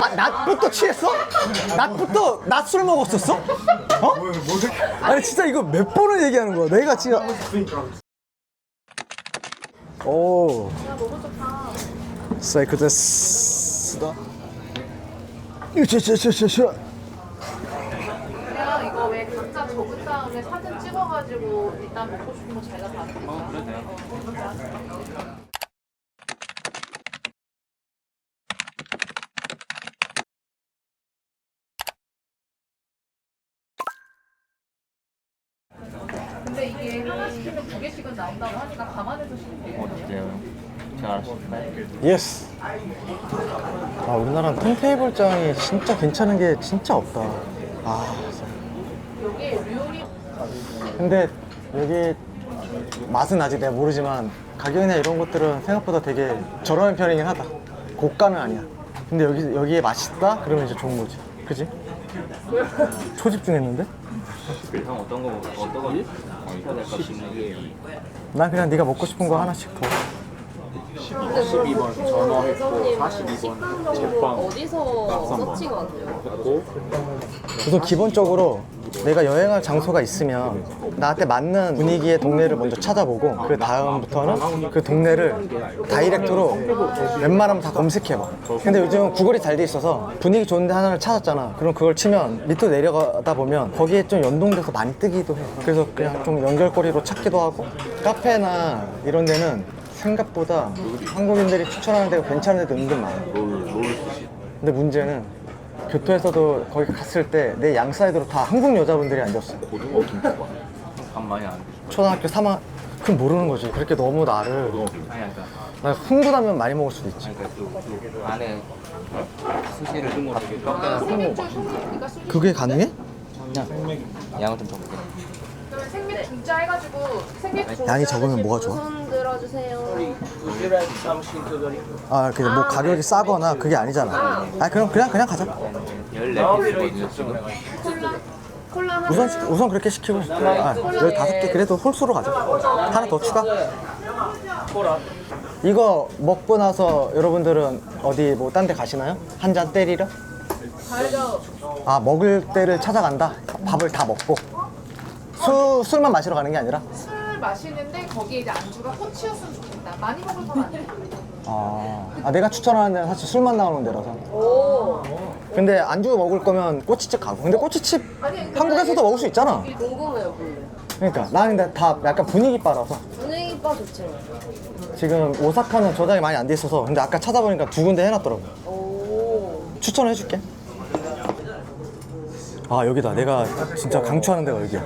아, 낮부터 취했어? 낮부터 낮술 먹었었어? 어? 아니 진짜 이거 몇 번을 얘기하는 거야? 내가 지금 오 사이크 데스다. 그냥 이거 왜 각자 적은 다음에 사진 찍어가지고 일단 먹고 싶은 거 자기가 다 먹자. 그래 돼요. 근데 이게 하나 시키면 2개씩은 나온다고 하니까 감안해서 시키면 되겠네요. 어때요? 제가 알았습니다. 예스. 아 우리나라는 턴테이블장이 진짜 괜찮은 게 진짜 없다. 아 여기 류리 근데 여기 맛은 아직 내가 모르지만 가격이나 이런 것들은 생각보다 되게 저렴한 편이긴 하다. 고가는 아니야. 근데 여기에 맛있다? 그러면 이제 좋은 거지. 그지? 초집중했는데? 형 어떤 거 시켜야 될까 싶는 게 난 그냥 네가 먹고 싶은 거 하나씩 더. 12번 전어했고 42번 제빵 어디서 서칭 왔대요? 했고 우선 기본적으로 내가 여행할 장소가 있으면 나한테 맞는 분위기의 동네를 먼저 찾아보고 그 다음부터는 그 동네를 다이렉트로 웬만하면 다 검색해봐. 근데 요즘 구글이 잘 돼 있어서 분위기 좋은 데 하나를 찾았잖아. 그럼 그걸 치면 밑으로 내려가다 보면 거기에 좀 연동돼서 많이 뜨기도 해. 그래서 그냥 좀 연결고리로 찾기도 하고 카페나 이런 데는 생각보다 한국인들이 추천하는 데가 괜찮은 데도 은근 많아. 근데 문제는 교토에서도 거기 갔을 때 내 양 사이드로 다 한국 여자분들이 앉았어. 고등어 김밥 밥 많이 안 돼. 초등학교 3학 그럼 모르는 거지. 그렇게 너무 나를 아니 그러니까 나 흥분하면 많이 먹을 수도 있지. 그러니까 그 안에 수시를 깎여서 그러니까 술 그게 가능해? 양을 좀 적게. 그러면 생맥 중짜 해가지고 생맥 양이 적으면 뭐가 좋아? 손 들어주세요. 아, 그 뭐 가격이 싸거나 그게 아니잖아. 아, 그럼 그냥 가자. 14피스거든요 지금. 콜라 하나 우선 그렇게 시키고. 아, 15개 그래도 홀수로 가자. 하나 더 추가. 이거 먹고 나서 여러분들은 어디 뭐 딴 데 가시나요? 한 잔 때리러? 가야죠. 아, 먹을 때를 찾아간다. 밥을 다 먹고. 술만 마시러 가는 게 아니라? 술 마시는데 거기에 이제 안주가 꼬치였으면 좋겠다. 많이 먹을 건 아니야. 내가 추천하는 데는 사실 술만 나오는 데라서. 오, 근데 안주 먹을 거면 꼬치집 가고. 근데 꼬치집 아니, 근데 한국에서도 먹을 수 있잖아. 궁금해요, 근데. 그러니까 나는 근데 다 약간 분위기 빨아서. 분위기 빠 좋죠. 지금 오사카는 저장이 많이 안 돼 있어서. 근데 아까 찾아보니까 2군데 해놨더라고. 오, 추천해줄게. 아, 여기다. 내가 진짜 강추하는 데가 여기야.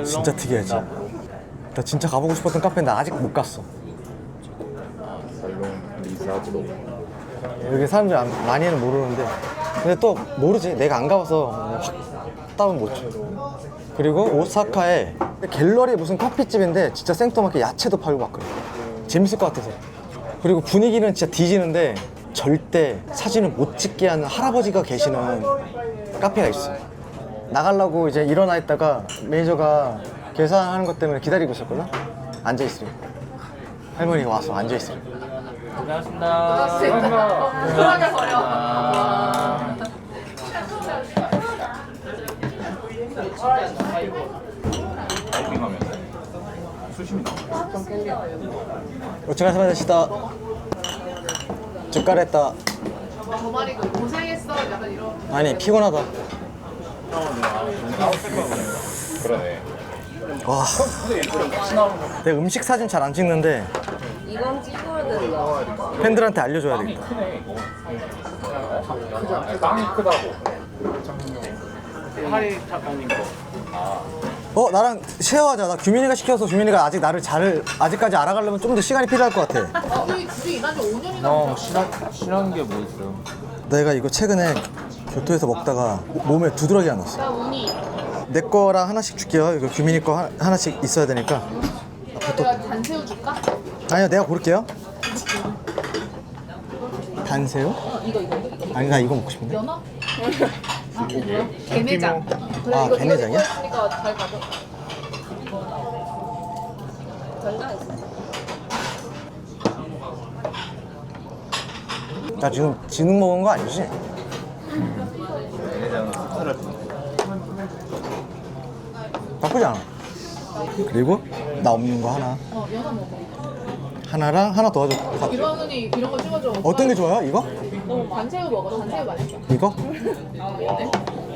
진짜 특이하지. 나 진짜 가보고 싶었던 카페인데 아직 못 갔어. 살롱 리사드로 여기 사람들이 많이는 모르는데 근데 또 모르지. 내가 안 가봐서 확 답은 못 줘. 그리고 오사카에 갤러리 무슨 커피집인데 진짜 생토마토 야채도 팔고 막 그래. 재밌을 것 같아서. 그리고 분위기는 진짜 뒤지는데 절대 사진을 못 찍게 하는 할아버지가 계시는 카페가 있어. 나가려고 이제 일어나 있다가 매니저가 계산하는 것 때문에 기다리고 있었거든. 앉아있으래. 할머니가 와서 앉아있으래. 고생하셨습니다. 쿨하게 버려. 타이핑하면 수심이 나와요. 오츠카레사마데시다. 쭈까레따. 저 말이 고생했어. 약간 이런. 아니 피곤하다. 그러네. 와. 내가 음식 사진 잘 안 찍는데 이건 찍어야 된다. 팬들한테 알려줘야 되겠다. 땅이 크다고. 하리 작가님 거. 나랑 쉐어하자. 나 규민이가 시켜서 규민이가 아직 나를 아직까지 알아가려면 좀 더 시간이 필요할 것 같아. 우리 둘이 일한 지 5년이나 형 싫어하는 게 뭐 있어요? 내가 이거 최근에 교토에서 먹다가 몸에 두드러기가 났어. 나 운이. 내 거랑 하나씩 줄게요. 이거 규민이 거 하나씩 있어야 되니까. 내가 단새우 줄까? 아니요, 내가 고를게요. 단새우? 이거. 아니, 나 이거 먹고 싶은데. 연어? 게내장. 아, 게내장이야? 그러니까 잘 가져. 된장 있어. 나 지금 진흙 먹은 거 아니지? 얘네들은 숙소를 나쁘지 않아. 그리고 나 없는 거 하나. 연어 먹어. 하나랑 하나 더 가져. 이러느니 이런 거 찍어줘. 어떤 게 좋아요? 이거? 너 반새우 먹어. 반새우 맛있어. 이거? 네?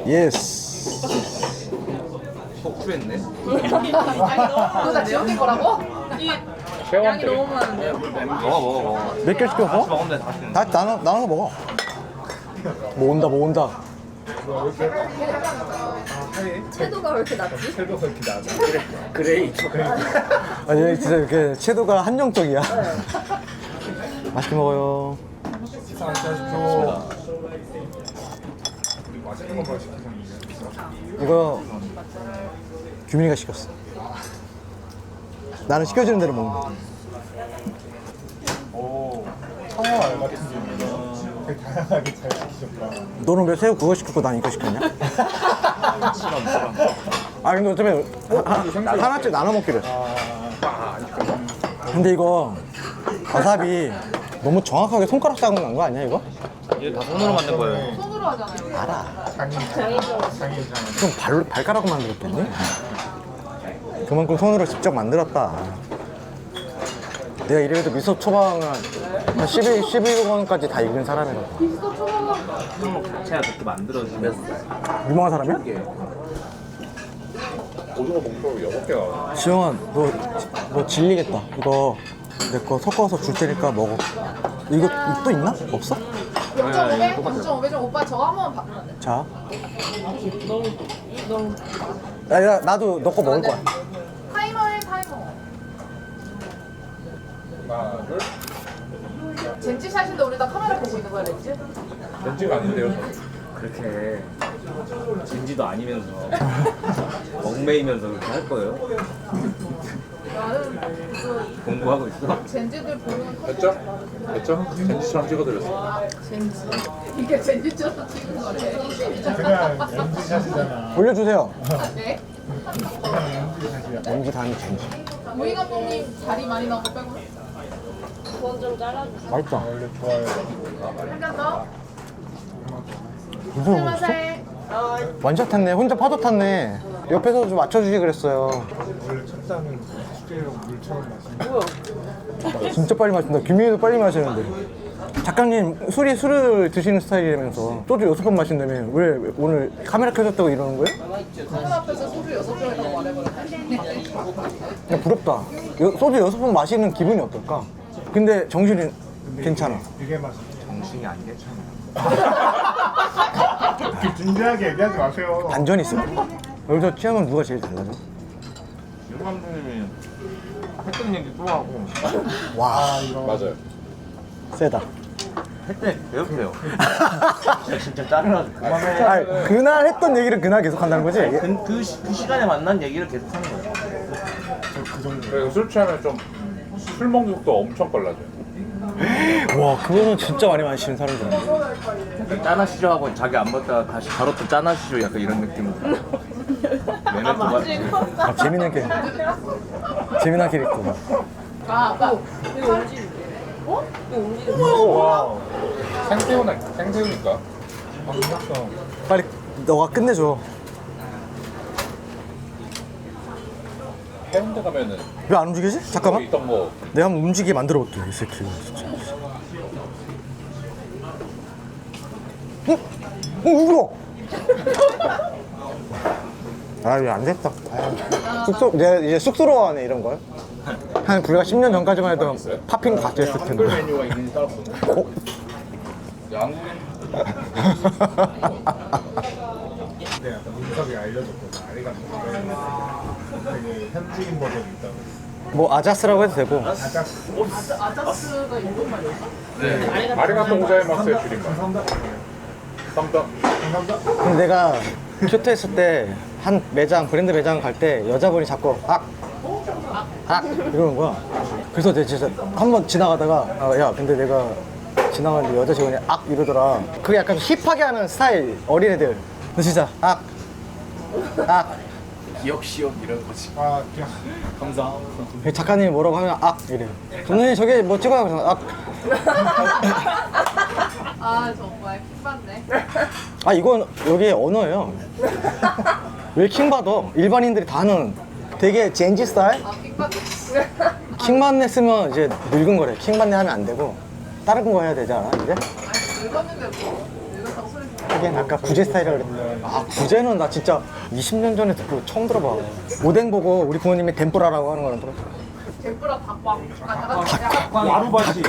예스. 폭주했네. 그거 다 지원된 거라고? 양이 너무 먹어. 몇 개 같이 시켜서? 먹으면 돼. 다시. 나눠서 먹어. 뭐 온다. 채도가 왜 이렇게 낮지? 채도가 이렇게 나죠. 그레이. 아니 진짜 이렇게 채도가 한정적이야. 맛있게 먹어요. 식사하십시오. 맛있는 거 시키셨는데. 이거 규민이가 시켰어. 나는 시켜주는 대로 먹는 거. 오, 청어 알 같은 경우는 되게 다양하게 잘 시키셨다. 너는 왜 새우 그거 시켰고 난 이거 시켰냐? 아 근데 어차피 하나씩 나눠 먹기로 했어. 근데 이거 와사비 너무 정확하게 손가락 자국 난 거 아니야 이거? 이거 다 손으로 만든 거예요. 손으로 하잖아요. 알아. 장인장. 좀 발가락으로 만들었겠니? 그만큼 손으로 직접 만들었다. 내가 이래도 미소 초밥은 한 11원까지 다 익은 사람이라고. 비스도 초밥. 자체가 그렇게 만들어지면 유명한 사람이야? 오징어 목표 6개가. 지영아 너 질리겠다. 이거 내 거 섞어서 줄 테니까 먹어. 이거 또 있나? 없어? 0.5배? 0.5배 오빠 저거 한번 봐. 자. 야, 나도 너 거 먹을 거야. 타이머에 타이머. 하나, 둘. 젠지샷인데 우리 다 카메라 보고 있는 거야 렌즈? 렌즈가 아닌데요, 저는. 그렇게 진지도 아니면서 얽매이면서 그렇게 할 거예요? 나는 그 공부하고 있어? 젠지들 보는 됐죠? 됐죠? 렌즈처럼 찍어드렸어. 젠지. 이게 젠지처럼 찍은 거래. 그냥 렌즈샷이잖아. 올려주세요. 네. 렌즈 다음에 렌즈. 우희 감독님 다리 많이 나온 거 빼고 그건 좀 잘라주세요. 맛있다. 원래 좋아요. 한잔 더. 무슨 먹었어? 스마세. 완샷 탔네. 혼자 파도 탔네. 옆에서 좀 맞춰주지 그랬어요. 원래 첫잔은 숙제로 물처럼 마시는. 진짜 빨리 마신다. 규민이도 빨리 마시는데. 작가님 술을 드시는 스타일이라면서 소주 6번 마신다며 왜 오늘 카메라 켜졌다고 이러는 거예요? 카메라 앞에서 소주 6병이라고 말해버렸네. 그냥 부럽다. 소주 6번 마시는 기분이 어떨까? 근데 정신이 괜찮아. 되게 맛있어. 정신이 안 괜찮아. 그렇게 진지하게 얘기하지 마세요. 반전이 있어. 여기서 취하면 누가 제일 달라져? 윤 감독님이 했던 얘기 또 하고 와, 맞아요. 세다. 했대 배우세요. 진짜 짜증나서 그만해. 아니, 그날 했던 얘기를 그날 계속 한다는 거지? 그 시간에 만난 얘기를 계속 하는 거예요. 그리고 술 취하면 좀 술 먹는 속도 엄청 빨라져요. 와, 그거는 진짜 많이 마시는 사람들. 짠하시죠 하고 자기 안 먹다가 다시 바로 또 짠하시죠 약간 이런 느낌으로. 얘네 또 아, 재밌는 캐릭터. 아, 아빠. 이거 움직이는데? 어? 이거 움직이는데? 와. 생새우니까. 방금 했어. 빨리 너가 끝내줘. 해운대 가면은 왜 안 움직이지? 거기 잠깐만. 있던 거 내가 한번 움직이게 만들어 볼게, 이 새끼. 진짜. 울어! 아, 이거 안 됐다. 내가 이제 쑥스러워하네, 이런 걸. 한 불과 10년 전까지만 해도 팝핑 같이 했을 텐데. 메뉴가 있는지 따랐어. 어? 양국인. 네, 약간 민석이 알려줬거든. 아리가 되게 현지인 버전이 있다고. 뭐 아자스라고 해도 되고. 아자스가 일본 말이었어? 네. 아리가또 고자이마스의 줄임말. 감사합니다. 감사합니다. 근데 내가 큐트 했을 때 한 매장, 브랜드 매장 갈 때 여자분이 자꾸 이러는 거야. 그래서 내가 진짜 한 번 지나가다가 야, 근데 내가 지나가는데 여자 직원이 이러더라. 그게 약간 힙하게 하는 스타일 어린애들. 너 진짜 기억시억 이런 거지. 아, 그냥 감사. 작가님이 뭐라고 하면 이래. 감독님 저게 뭐 찍어요? 그래서 아 정말 킹받네. 아 이건 여기 언어예요. 왜 킹받아? 일반인들이 다 하는 되게 젠지 스타일? 아 킹받네. 킹받네 쓰면 이제 늙은 거래. 킹받네 하면 안 되고 다른 거 해야 되지 않아 이제? 아니 늙었는데 뭐 늙었다고 소리 좀. 하긴 아까 구제 스타일이라 그랬는데 아 구제는 나 진짜 20년 전에 듣고 처음 들어봐. 오뎅 보고 우리 부모님이 덴뿌라라고 하는 거는 들어. tempura 닭광. 약간 와루바지.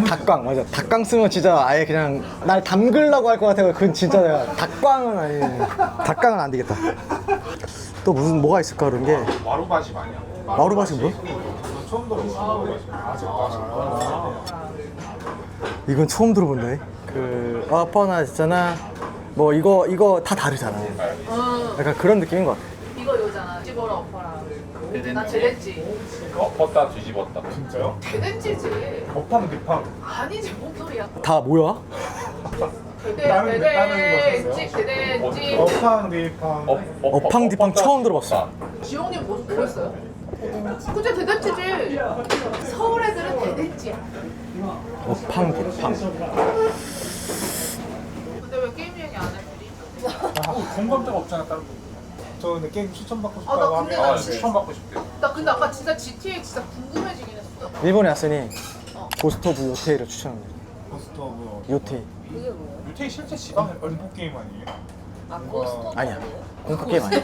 닭광 맞아. 닭광 쓰면 진짜 아예 그냥 날 담글라고 할 것 같아. 그건 진짜 내가 닭광은 아니. 닭광은 안 되겠다. 또 무슨 뭐가 있을까 그런 게. 와루바지 아니야? 마루바시 뭐? 처음 들어봤어. 이건 처음 들어본다. 그 아빠나 있잖아. 뭐 이거 다 다르잖아. 약간 그런 느낌인 것 같아. 이거 요잖아. 집어라 엎어라. 나 제덴지. 엎었다 뒤집었다. 진짜요? 제덴지지. 엎팡 뒤팡. 아니지 뭔 소리야. 다 뭐야? 제덴지 제덴지. 엎팡 뒤팡. 어팡디팡 처음 들어봤어. 지용님 뭐 보였어요? 그치 대댄지지. 서울 애들은 대댄지야. 어팡디팡. 근데 왜 게임 얘기 안 해? 둘이? 공감대가 없잖아 다른 거. 저 근데 게임 추천받고 아, 나 근데 나 진짜- 추천받고 싶대. 나 근데 아까 진짜 GTA 진짜 궁금해지긴 했어. 일본에 왔으니 고스트 오브 요테이를 추천합니다. 고스트 오브. 요테이. 그게 뭐예요? 유태희 실제 지방의 공포 게임 아니에요? 아 고스톱 아니야. 공포 게임 아니야.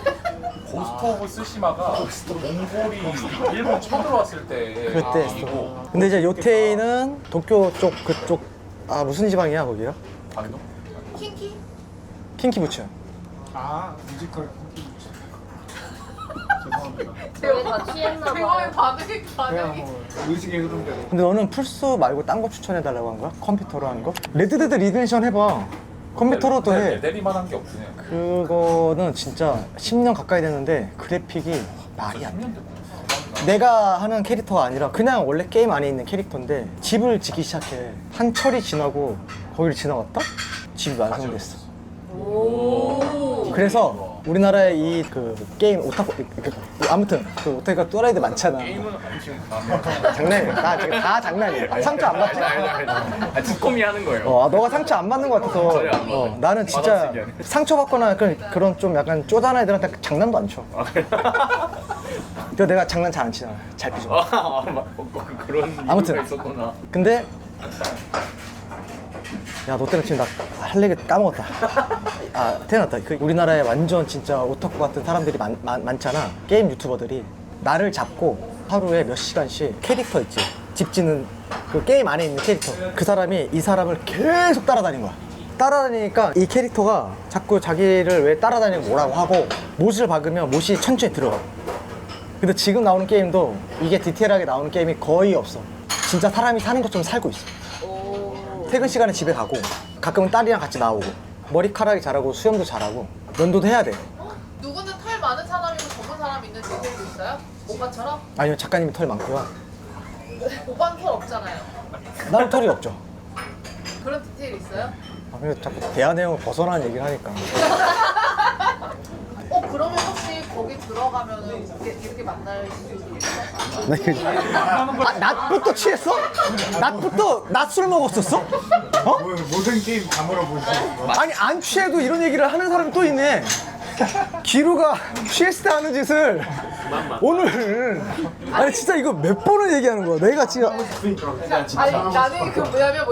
고스트 오브 스시마가 몽골이 일본 처음 들어왔을 때 그때 했어. 근데 이제 요테이는 도쿄 쪽 그쪽 아 무슨 지방이야 거기가? 방금? 킹키? 킨키부츠. 아 뮤지컬 죄송합니다. 저희 다 취했나 대화의 봐요. 반응이 의식의 흐름대로. 근데 너는 플스 말고 딴 거 추천해달라고 한 거야? 컴퓨터로 하는 거? 레드데드 리덴션 해봐. 컴퓨터로도 해. 내리만한 게 없네. 그거는 진짜 10년 가까이 됐는데 그래픽이 말이 안 돼. 10년 됐구나. 내가 하는 캐릭터가 아니라 그냥 원래 게임 안에 있는 캐릭터인데 집을 짓기 시작해. 한 철이 지나고 거기를 지나갔다? 집이 완성됐어. 그래서 우리나라에 이 그 게임 오타쿠 아무튼 그 오타쿠가 또라이들 많잖아. 게임은 엄청 장난이야. 나 지금 다 장난이야. 상처 안 받지? 아 두꺼미 하는 거예요. 너가 상처 안 받는 것 같아서. 전혀 안 받아요. 나는 진짜 받아쓰기 아니에요. 상처받거나 그런 좀 약간 쪼잔한 애들한테 장난도 안 쳐. 아, 그래요? 그래서 내가 장난 잘 안 치잖아. 잘 피죠. 그런 아무튼. 이유가 있었구나. 근데 야 너 때문에 지금 나 할 얘기 까먹었다. 아 태어났다. 그 우리나라에 완전 진짜 오타쿠 같은 사람들이 많잖아. 게임 유튜버들이 나를 잡고 하루에 몇 시간씩 캐릭터 있지. 집 짓는 그 게임 안에 있는 캐릭터. 그 사람이 이 사람을 계속 따라다닌 거야. 따라다니니까 이 캐릭터가 자꾸 자기를 왜 따라다니고 뭐라고 하고 못을 박으면 못이 천천히 들어가. 근데 지금 나오는 게임도 이게 디테일하게 나오는 게임이 거의 없어. 진짜 사람이 사는 것처럼 살고 있어. 퇴근 시간에 집에 가고 가끔은 딸이랑 같이 나오고 머리카락이 자라고 수염도 자라고 면도도 해야 돼. 누구는 털 많은 사람이고 적은 사람 있는 디테일도 있어요? 오빠처럼? 아니면 작가님이 털 많고요. 오빠는 털 없잖아요. 나는 털이 없죠. 그런 디테일 있어요? 아, 근데 자꾸 대화 내용을 벗어나는 얘기를 하니까. 그러면 혹시 거기 들어가면은 이렇게 만날 수 있어요? 나 그, 낮부터 취했어? 낮부터 낮 술 먹었었어? 어? 모든 게임 다 물어보시고. 아니 안 취해도 이런 얘기를 하는 사람이 또 있네. 기루가 취했을 때 하는 짓을 오늘 아니 진짜 이거 몇 번을 얘기하는 거야. 내가 지금 아니 나는 그 뭐냐면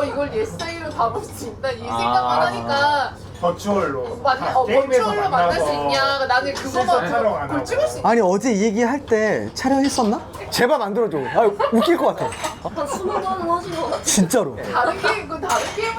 이걸 얘 스타일로 담을 수 있다 이 생각만 하니까 버추얼로. 버추얼로 만날 수 있냐 나는 그거만 촬영 안 그걸 하고. 찍을 수 있냐 아니 어제 이 얘기할 때 촬영했었나? 제발 만들어줘. 아 웃길 것 같아. 한 20번은 하신 것 같아요. 진짜로. 다른 게임으로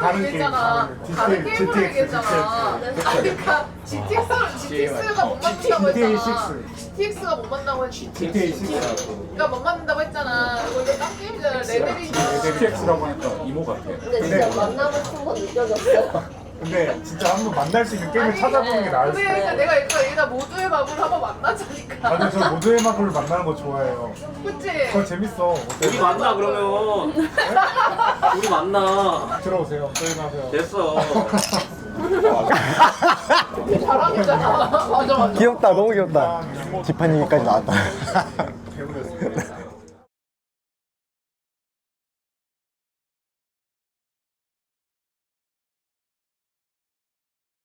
다른 얘기했잖아 게임, 다른 GTX, 게임으로 얘기했잖아 그러니까 GTX가 못 만든다고 했잖아 GTX가 못 만든다고 했지 GTA 6라고. 그러니까 못 만든다고 했잖아 이거 이제 딴 게임이잖아 레벨이잖아 TX라고 하니까 이모 같아. 근데 진짜 만나고 싶은 건 느껴졌어요. 근데 진짜 한번 만날 수 있는 게임을 찾아보는 게 나을 수도 있어. 그러니까 내가 이거 여기다 모두의 마블 한번 만나자니까 맞아, 저 모두의 마블 만나는 거 좋아해요. 그치? 저 재밌어. 우리 만나 그러면 우리 만나 들어오세요. 저희 가세요. 됐어. 자랑이잖아 맞아 귀엽다. 너무 귀엽다. 지판 얘기까지 나왔다.